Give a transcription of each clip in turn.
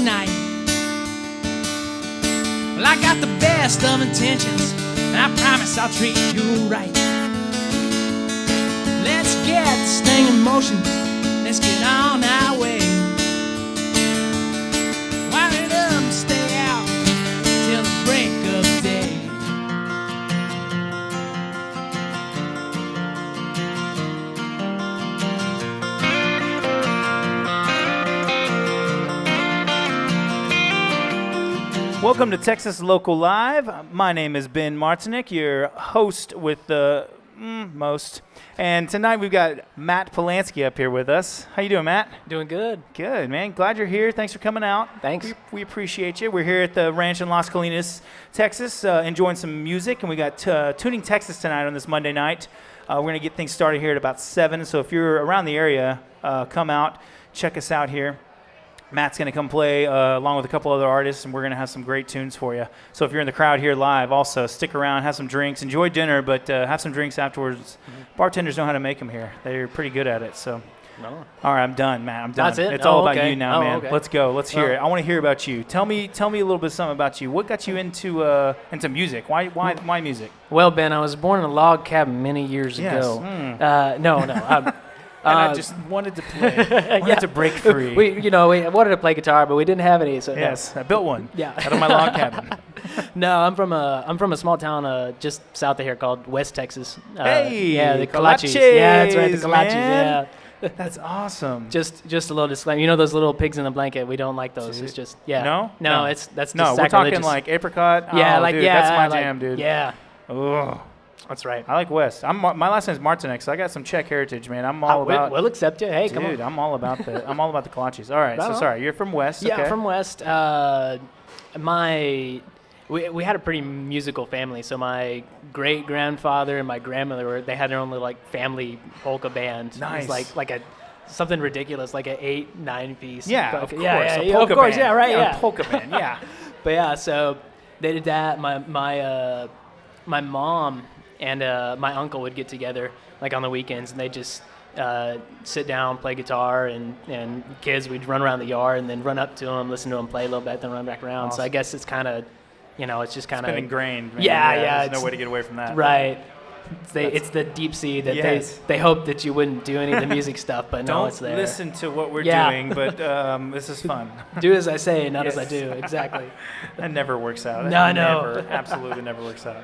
tonight. Well, I got the best of intentions, and I promise I'll treat you right. Let's get this thing in motion. Let's get on our way. Wind it up and stay out till the break of day. Welcome to Texas Local Live. My name is Ben Martinick, your host with the most. And tonight we've got Matt Polansky up here with us. How you doing, Matt? Doing good. Good, man. Glad you're here. Thanks for coming out. Thanks. We appreciate you. We're here at the ranch in Las Colinas, Texas, enjoying some music. And we got Tuning Texas tonight on this Monday night. We're going to get things started here at about 7. So if you're around the area, come out, check us out here. Matt's going to come play along with a couple other artists, and we're going to have some great tunes for you. So if you're in the crowd here live, also stick around, have some drinks, enjoy dinner, but have some drinks afterwards. Mm-hmm. Bartenders know how to make them here. They're pretty good at it. So, no. All right, I'm done, Matt. I'm done. That's it? It's all about okay. you now, man. Okay. Let's go. Let's hear it. I want to hear about you. Tell me a little bit something about you. What got you into music? Why music? Well, Ben, I was born in a log cabin many years ago. No. And I just wanted to play. Wanted to break free. We wanted to play guitar, but we didn't have any. So yes, I built one. Yeah. Out of my log cabin. No, I'm from a small town just south of here called West Texas. Yeah, the Kolaches. Yeah, that's right, the Kolaches. Man. Yeah. That's awesome. Just a little disclaimer. You know those little pigs in the blanket? We don't like those. It's just No. That's no. We're talking like apricot. Yeah, dude, that's my jam, dude. Yeah. Oh. That's right. I like West. My last name is Martinick, so I got some Czech heritage, man. I'm all about. We'll accept you. Hey, dude, come on. I'm all about the Kolaches. All right. So sorry, you're from West. Yeah, okay. from West. We had a pretty musical family. So my great grandfather and my grandmother they had their own little like family polka band. Nice. It was like something ridiculous, like an 8-9 piece. Yeah, polka. of course. Yeah, A polka of course. band. Yeah, right. Yeah, polka band. Yeah. But yeah, so they did that. My mom and my uncle would get together like on the weekends, and they just sit down, play guitar, and kids, we'd run around the yard and then run up to them, listen to them play a little bit, then run back around. Awesome. So I guess it's kind of, it's just kind of ingrained. Man. Yeah. There's no way to get away from that. Right. It's the deep sea that they hope that you wouldn't do any of the music stuff, but no, it's there. Don't listen to what we're doing, but this is fun. Do as I say, not as I do. Exactly. That never works out. No. Never, absolutely never works out.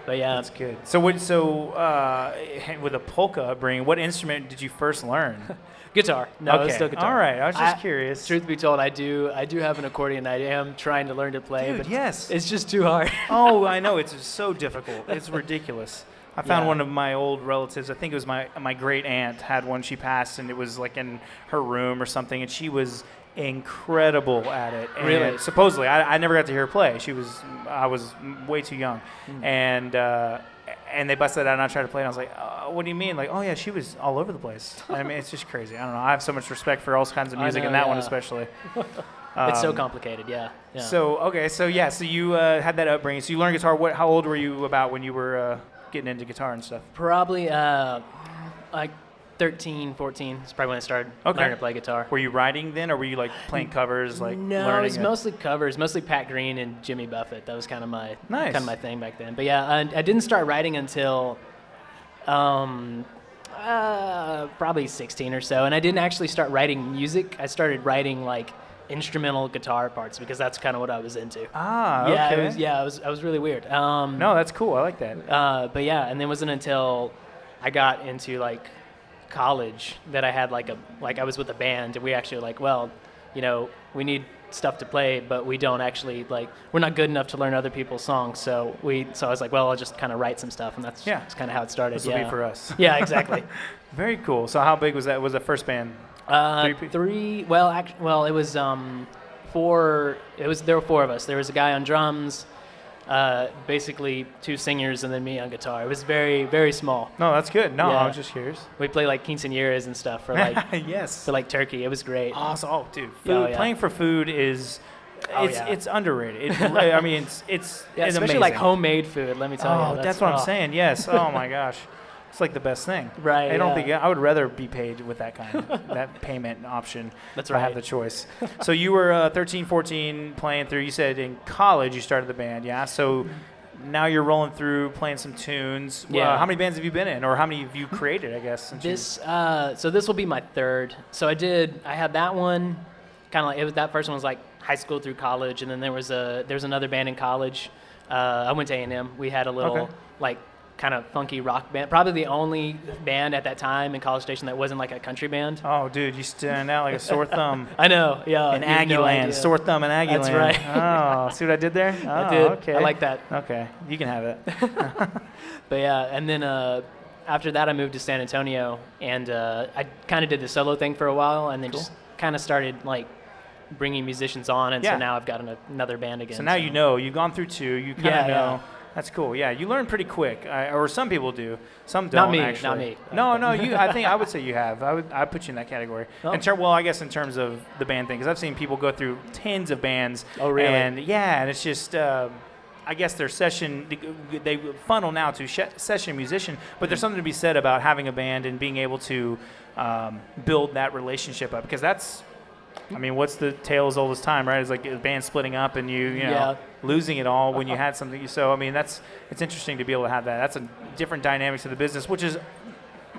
But yeah, that's good. So with a polka upbringing, what instrument did you first learn? Guitar. No, okay. It's still guitar. All right. I was just curious. Truth be told, I do have an accordion. I am trying to learn to play, Dude, but yes. It's just too hard. Oh, I know. It's so difficult. It's ridiculous. I found one of my old relatives. I think it was my great aunt had one. She passed, and it was like in her room or something, and she was incredible at it. And really? Supposedly, I never got to hear her play. I was way too young, and they busted it out, and I tried to play, and I was like, what do you mean? Like, oh yeah, she was all over the place. I mean, it's just crazy. I don't know. I have so much respect for all kinds of music, and that one especially. It's so complicated. Yeah. So you had that upbringing. So you learned guitar. How old were you about when you were getting into guitar and stuff? Probably like 13, 14 is probably when I started learning to play guitar. Were you writing then, or were you like playing covers? Like no, it was mostly covers, mostly Pat Green and Jimmy Buffett. That was kind of my thing back then. But yeah, I didn't start writing until probably 16 or so, and I didn't actually start writing music. I started writing like instrumental guitar parts because that's kind of what I was into. Okay. I was really weird. No, that's cool. I like that. But yeah, and it wasn't until I got into like college that I had I was with a band, and we actually were like, well, we need stuff to play, but we don't actually we're not good enough to learn other people's songs. So I was like, well, I'll just kind of write some stuff, and that's kind of how it started. This will be for us. Yeah, exactly. Very cool. So how big was that? Was the first band? Three. Well, it was four. There were four of us. There was a guy on drums, basically two singers, and then me on guitar. It was very, very small. No, that's good. No, I was just curious. We play like quinceañeras and stuff for yes, for like turkey. It was great. Awesome. Oh, dude, food. Playing for food is. It's underrated. I mean, it's especially amazing. like homemade food. Let me tell you. That's what I'm saying. Yes. Oh my gosh. It's like the best thing. Right. I don't yeah. think I would rather be paid with that kind of that payment option. That's if I have right. the choice. So you were 13, 14 playing through. You said in college you started the band, yeah. So now you're rolling through playing some tunes. Yeah. How many bands have you been in, or how many have you created? I guess since So this will be my third. So I had that one, kind of like that first one was like high school through college, and then there's another band in college. I went to A&M. We had a little like kind of funky rock band. Probably the only band at that time in College Station that wasn't like a country band. Oh, dude, you stand out like a sore thumb. I know, yeah. In Aggie Land, sore thumb in Aggie That's Land. right. Oh, see what I did there? Oh, I did. Okay. I like that. Okay, you can have it. But yeah, and then after that I moved to San Antonio, and I kind of did the solo thing for a while, and then just kind of started like bringing musicians on, and so now I've got another band again. So now you know, you've gone through two, you kind of know. Yeah. That's cool. Yeah, you learn pretty quick, or some people do. Some don't. Not me. Actually. Not me. No. You. I think I would say you have. I put you in that category. Oh. Well, I guess in terms of the band thing, because I've seen people go through tens of bands. Oh, really? And and it's just. I guess their session, they funnel now to session musician, but there's something to be said about having a band and being able to build that relationship up, because that's, I mean, what's the tale as old as time, right? It's like a band splitting up and you know, losing it all when you had something. So, I mean, it's interesting to be able to have that. That's a different dynamics of the business, which is,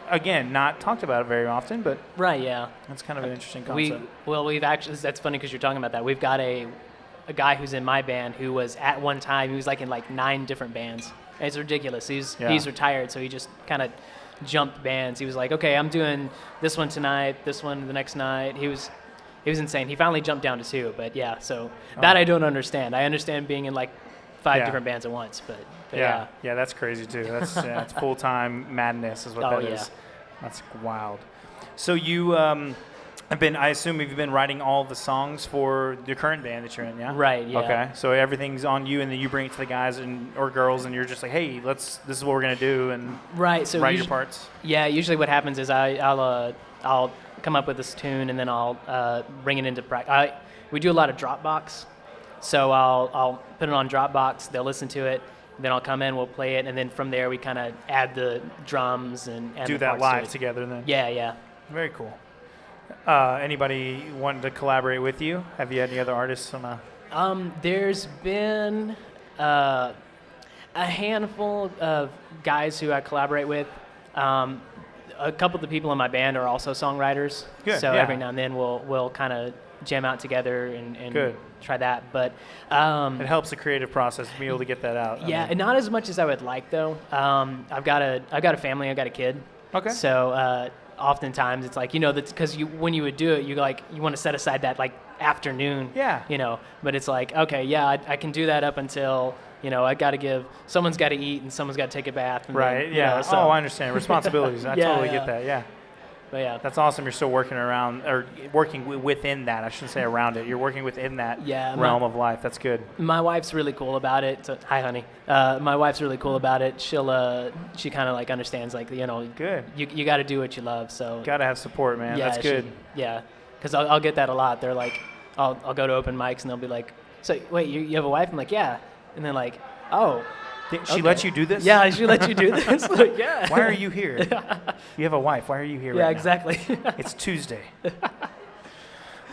again, not talked about very often, but Right, yeah. that's kind of an interesting concept. We've actually, that's funny because you're talking about that. We've got a guy who's in my band who was at one time, he was like in like 9 different bands. And it's ridiculous. He's retired, so he just kind of jumped bands. He was like, okay, I'm doing this one tonight, this one the next night. He was insane. He finally jumped down to 2, but yeah, so that I don't understand. I understand being in like 5 different bands at once, but yeah, that's crazy too. That's it's full-time madness is what that is. That's wild. So you I assume you've been writing all the songs for the current band that you're in, yeah? Right, yeah. Okay, so everything's on you, and then you bring it to the guys or girls, and you're just like, hey, this is what we're gonna do, and so write your parts. Yeah, usually what happens is I'll come up with this tune, and then I'll bring it into practice. We do a lot of Dropbox, so I'll put it on Dropbox. They'll listen to it. Then I'll come in, we'll play it, and then from there we kind of add the drums and do the that parts live to it. together then. Yeah. Very cool. Anybody wanting to collaborate with you? Have you had any other artists on a? There's been a handful of guys who I collaborate with. A couple of the people in my band are also songwriters. Good, so yeah. every now and then we'll kind of jam out together and Good. try that. But it helps the creative process to be able to get that out. Yeah, and not as much as I would like though. I've got a family. I've got a kid. Okay. So oftentimes it's like, because when you would do it, you want to set aside that like afternoon. Yeah. But it's like, okay, yeah, I can do that up until someone's got to eat and someone's got to take a bath. And right. then, yeah. So. I understand responsibilities. I totally get that. Yeah. But yeah. That's awesome. You're still working within that. I shouldn't say around it. You're working within that realm of life. That's good. My wife's really cool about it. So, hi, honey. My wife's really cool about it. She kind of like understands like good. You got to do what you love. So got to have support, man. Yeah, that's good. Because I'll get that a lot. They're like, I'll go to open mics and they'll be like, so wait, you have a wife? I'm like, yeah. And they're like, oh. She let you do this? Yeah, she let you do this. Like, yeah. Why are you here? You have a wife. Why are you here right now? Yeah, exactly. It's Tuesday.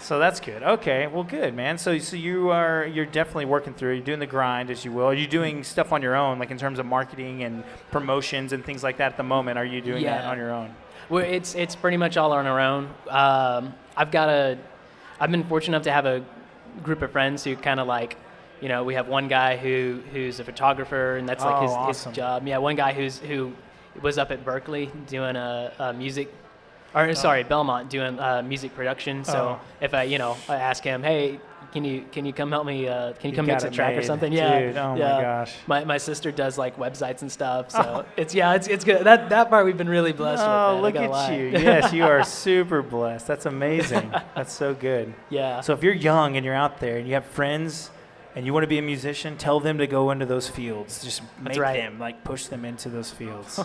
So that's good. Okay, well, good, man. So you're definitely working through. You're doing the grind, as you will. Are you doing stuff on your own, like in terms of marketing and promotions and things like that at the moment? Are you doing that on your own? Well, it's pretty much all on our own. I've been fortunate enough to have a group of friends who kind of like. We have one guy who's a photographer, and that's like his job. Yeah, one guy who was up at Berkeley doing Belmont doing music production. So if I ask him, hey, can you come help me? Can you come mix a track or something? Yeah, dude, my gosh. My sister does like websites and stuff. So it's good. That part we've been really blessed with. Oh, look at you! Yes, you are super blessed. That's amazing. That's so good. Yeah. So if you're young and you're out there and you have friends. And you want to be a musician, tell them to go into those fields. Just make them, push them into those fields.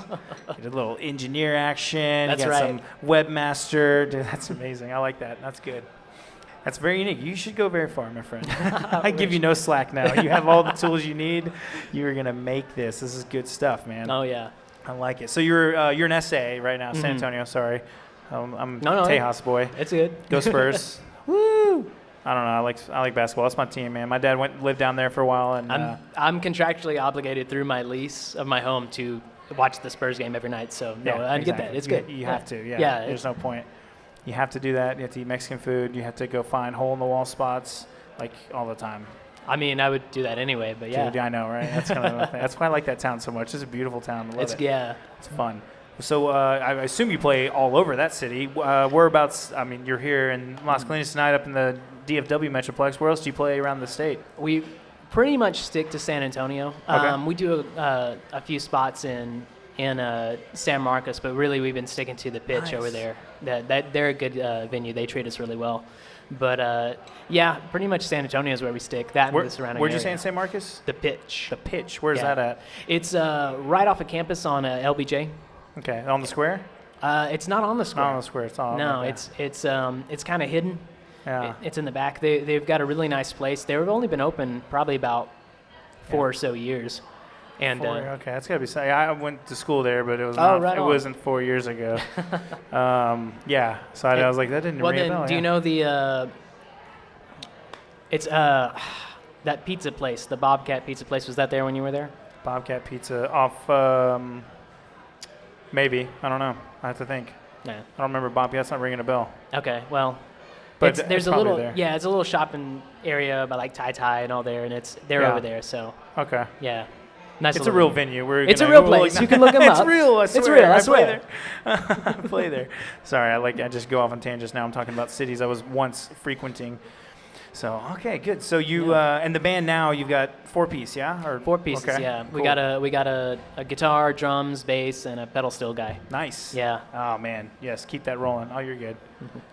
Get a little engineer action. That's you got right. some webmaster. Dude, that's amazing. I like that. That's good. That's very unique. You should go very far, my friend. I give you no slack now. You have all the tools you need. You are going to make this. This is good stuff, man. Oh, yeah. I like it. So you're an SA right now, San Antonio. Sorry, I'm No, Tejas boy. It's good. Go Spurs! Woo! I don't know. I like basketball. That's my team, man. My dad lived down there for a while, and I'm contractually obligated through my lease of my home to watch the Spurs game every night. So I get that. It's good. You have to. Yeah. Yeah. There's no point. You have to do that. You have to eat Mexican food. You have to go find hole in the wall spots like all the time. I mean, I would do that anyway, but yeah. Dude, I know, right? That's kind of that's why I like that town so much. It's a beautiful town. I love it. Yeah. It's fun. So I assume you play all over that city. Whereabouts? I mean, you're here in Las Colinas tonight, up in the DFW Metroplex. Where else do you play around the state? We pretty much stick to San Antonio. Okay. We do a few spots in San Marcos, but really we've been sticking to the pitch over there. That they're a good venue. They treat us really well. But yeah, pretty much San Antonio is where we stick. That and the surrounding Where'd you area. say in San Marcos? The pitch. The pitch. Where's that at? It's right off of campus on LBJ. Okay, on the square? It's not on the square. Not on the square. It's all. No, okay. it's kind of hidden. Yeah. It's in the back. They've got a really nice place. They've only been open probably about 4 or so years. And okay, that's gotta be. I went to school there, but it was it wasn't 4 years ago. Yeah, so I was like, that didn't ring a bell. Do you know the? It's that pizza place, the Bobcat Pizza place. Was that there when you were there? Bobcat Pizza off. Maybe, I don't know. I have to think. Yeah. I don't remember Bobcat's not ringing a bell. Okay, well, But there's it's a probably little there. it's a little shopping area by like Tai Tai and all there, and they're over there. So Okay. yeah, nice. It's a real venue. It's a real place. You can look them up. It's real. I swear. It's real. I play swear. there. I play there. Sorry, I just go off on tangents now. I'm talking about cities I was once frequenting. So okay, good. So you and the band now you've got 4-piece, yeah? Or 4 pieces. okay, Yeah, cool. we got a guitar, drums, bass, and a pedal steel guy. Nice. Yeah. Oh man, yes. Keep that rolling. Oh, you're good.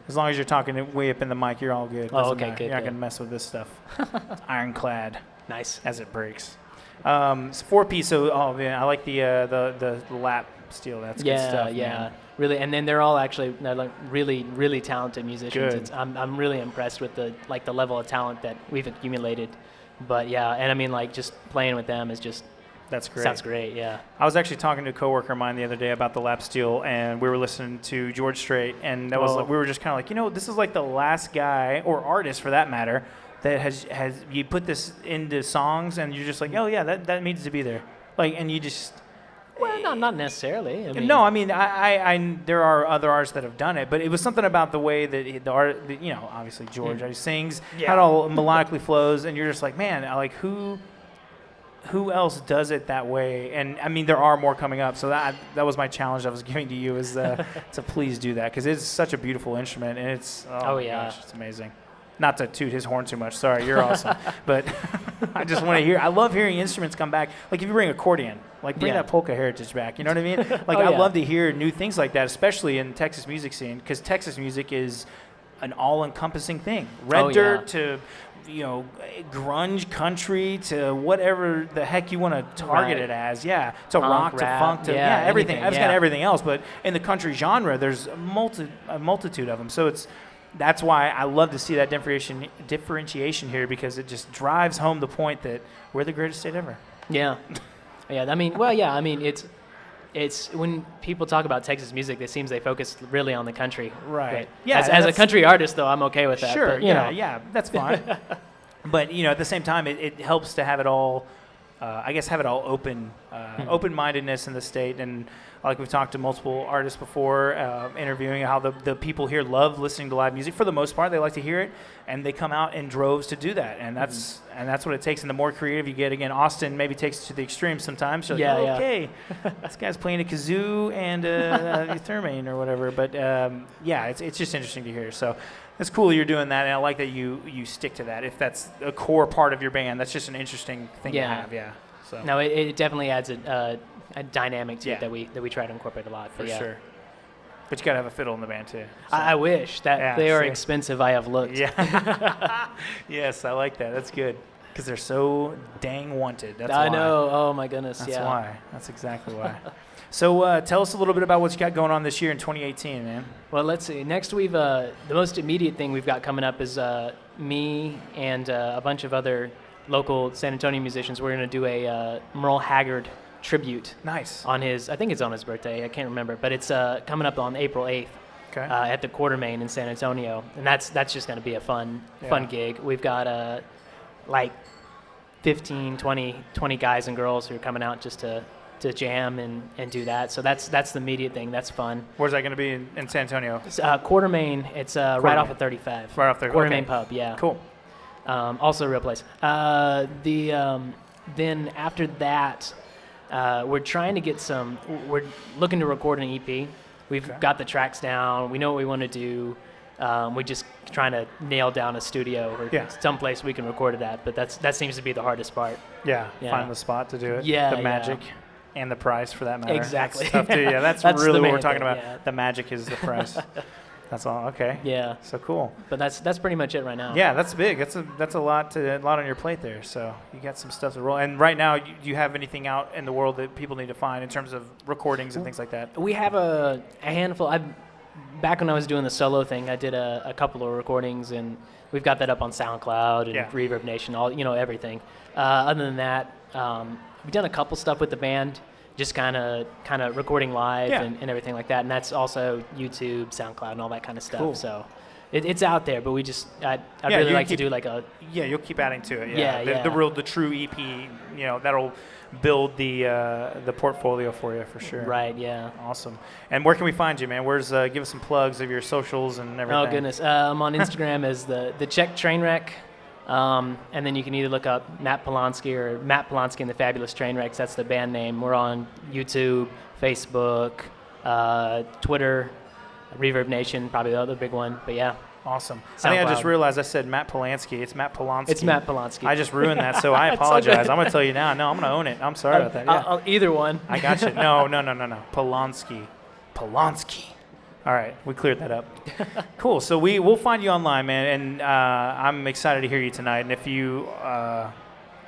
As long as you're talking way up in the mic, you're all good. Oh, Doesn't okay, matter. good, You're not good. gonna mess with this stuff. It's ironclad Nice. as it breaks. It's 4-piece. So man, I like the lap steel. That's good stuff. Yeah. Man. Really, and then they're all actually like really, really talented musicians. Good. I'm really impressed with the level of talent that we've accumulated. But yeah, and I mean like just playing with them is just That's great. sounds great. Yeah. I was actually talking to a coworker of mine the other day about the lap steel, and we were listening to George Strait, and that was we were just kind of like, this is like the last guy or artist for that matter that has you put this into songs, and you're just like, oh yeah, that needs to be there, like, and you just. Well, not necessarily. I mean, No, I mean, I there are other artists that have done it, but it was something about the way that the art, obviously George sings, how it all melodically flows, and you're just like, man, like who else does it that way? And I mean, there are more coming up, so that was my challenge I was giving to you is to please do that because it's such a beautiful instrument, and it's my gosh, it's amazing. Not to toot his horn too much. Sorry, you're awesome. But I just want to hear. I love hearing instruments come back. Like if you bring accordion, like bring that polka heritage back. You know what I mean? Like I love to hear new things like that, especially in Texas music scene, because Texas music is an all-encompassing thing. Red dirt to grunge country to whatever the heck you want to target it as. Yeah, to rock, to funk, to everything. I've got everything else. But in the country genre, there's a multitude of them. So that's why I love to see that differentiation here because it just drives home the point that we're the greatest state ever. Yeah. I mean, it's when people talk about Texas music, it seems they focus really on the country. Right. But as a country artist, though, I'm okay with that. Sure. But, yeah, that's fine. But at the same time, it helps to have it all. Have it all open-mindedness in the state, and like we've talked to multiple artists before, interviewing how the people here love listening to live music. For the most part, they like to hear it, and they come out in droves to do that, and that's what it takes. And the more creative you get, again, Austin maybe takes it to the extreme sometimes. So okay, this guy's playing a kazoo and a theremin or whatever. But it's just interesting to hear. So. It's cool you're doing that, and I like that you stick to that. If that's a core part of your band, that's just an interesting thing to have. Yeah. So. No, it definitely adds a dynamic to it that we try to incorporate a lot. For sure. But you gotta have a fiddle in the band too. So. I wish that they are expensive. I have looked. Yeah. Yes, I like that. That's good because they're so dang wanted. That's why. I know. Oh my goodness. That's why. That's exactly why. So tell us a little bit about what you got going on this year in 2018, man. Well, let's see. Next, the most immediate thing we've got coming up is me and a bunch of other local San Antonio musicians. We're going to do a Merle Haggard tribute. Nice. On his, I think it's on his birthday. I can't remember, but it's coming up on April 8th. Okay. At the Quartermain in San Antonio, and that's just going to be a fun gig. We've got like 15, 20 guys and girls who are coming out just to jam and do that. So that's the immediate thing. That's fun. Where's that going to be in San Antonio? It's, Quartermain. It's right off of 35. Right off there. Quartermain okay. Pub. Yeah. Cool. Also a real place. Then after that, we're trying to get some. We're looking to record an EP. We've got the tracks down. We know what we want to do. We're just trying to nail down a studio or someplace we can record it at. But that seems to be the hardest part. Yeah. Find the spot to do it. Yeah. The magic and the price, for that matter. Exactly. That's tough too. Yeah, that's really what we're talking about. Yeah. The magic is the price. That's all. Okay. Yeah. So cool. But that's pretty much it right now. Yeah, that's big. That's a lot on your plate there. So you got some stuff to roll. And right now, do you have anything out in the world that people need to find in terms of recordings and things like that? We have a handful. Back when I was doing the solo thing, I did a couple of recordings, and we've got that up on SoundCloud and Reverb Nation, everything. Other than that, we've done a couple stuff with the band. Just kind of recording live and everything like that, and that's also YouTube, SoundCloud, and all that kind of stuff. Cool. So it's out there, but I'd really like to do like a you'll keep adding to it. The true EP, that'll build the portfolio for you for sure. Right. Yeah. Awesome. And where can we find you, man? Give us some plugs of your socials and everything. Oh goodness, I'm on Instagram as the Czech Trainwreck. And then you can either look up Matt Polansky or Matt Polansky and the Fabulous Trainwrecks. That's the band name. We're on YouTube, Facebook, Twitter, Reverb Nation, probably the other big one. But yeah. Awesome. SoundCloud. I think I just realized I said Matt Polansky. It's Matt Polansky. It's Matt Polansky. I just ruined that, so I apologize. I'm going to tell you now. No, I'm going to own it. I'm sorry about that. Yeah. Either one. I got you. No. Polansky. All right, we cleared that up. Cool. So we'll find you online, man, and I'm excited to hear you tonight. And if you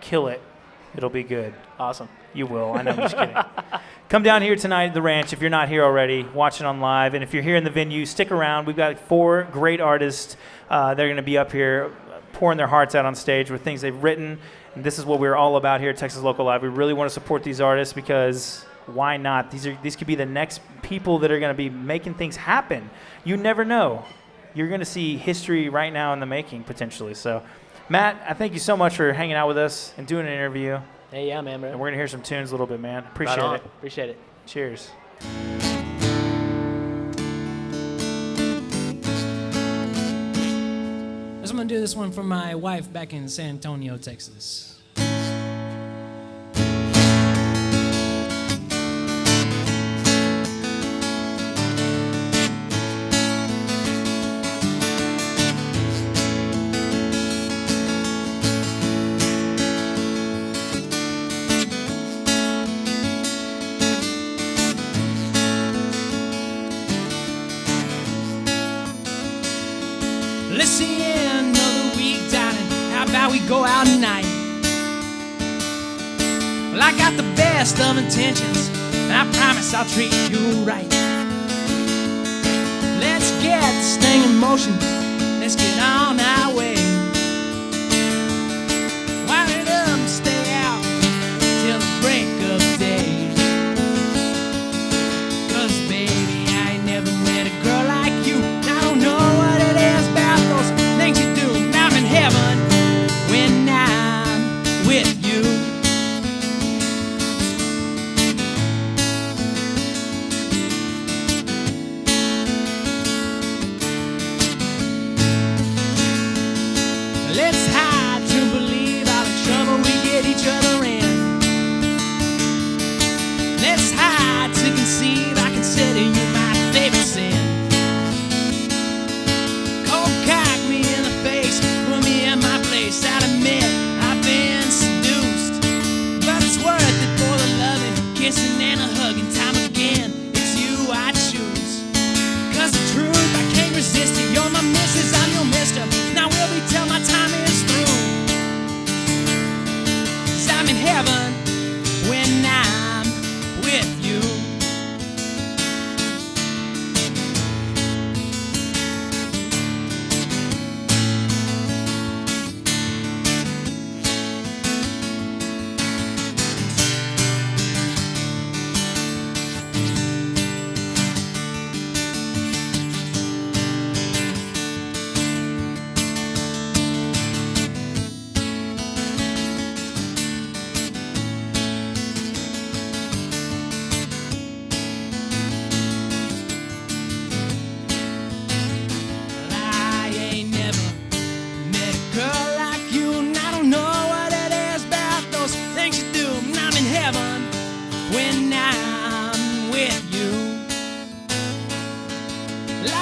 kill it, it'll be good. Awesome. You will. I know. I'm just kidding. Come down here tonight at the ranch if you're not here already. Watch it on live, and if you're here in the venue, stick around. We've got 4 great artists that are going to be up here pouring their hearts out on stage with things they've written. And this is what we're all about here at Texas Local Live. We really want to support these artists because why not? These could be the next people that are going to be making things happen. You never know. You're going to see history right now in the making, potentially. So, Matt, I thank you so much for hanging out with us and doing an interview. Hey, yeah, man, bro. And we're going to hear some tunes a little bit, man. Appreciate it. Appreciate it. Cheers. I'm going to do this one for my wife back in San Antonio, Texas. Let's see another week, darling. How about we go out tonight? Well, I got the best of intentions, and I promise I'll treat you right. Let's get this thing in motion. Let's get on our way. Wind it up and stay out till the break of day. 'Cause baby, I ain't never met a girl like you. I don't know what it is about those things you do. I'm in heaven when I'm with you. Let's hide to believe all the trouble we get each other in. Let's hide to conceive I consider you my favorite sin. Cold cock me in the face, put me in my place. I'd admit I've been seduced, but it's worth it for the loving, kissing and a hugging. Time again, it's you I choose. 'Cause the truth, I can't resist it. You're my missus, I'm your mister. Now will we till my time is through?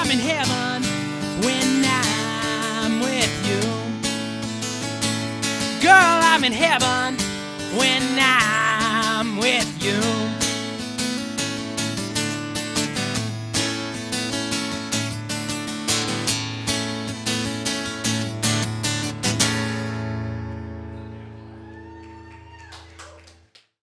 I'm in heaven when I'm with you. Girl, I'm in heaven when I'm with you.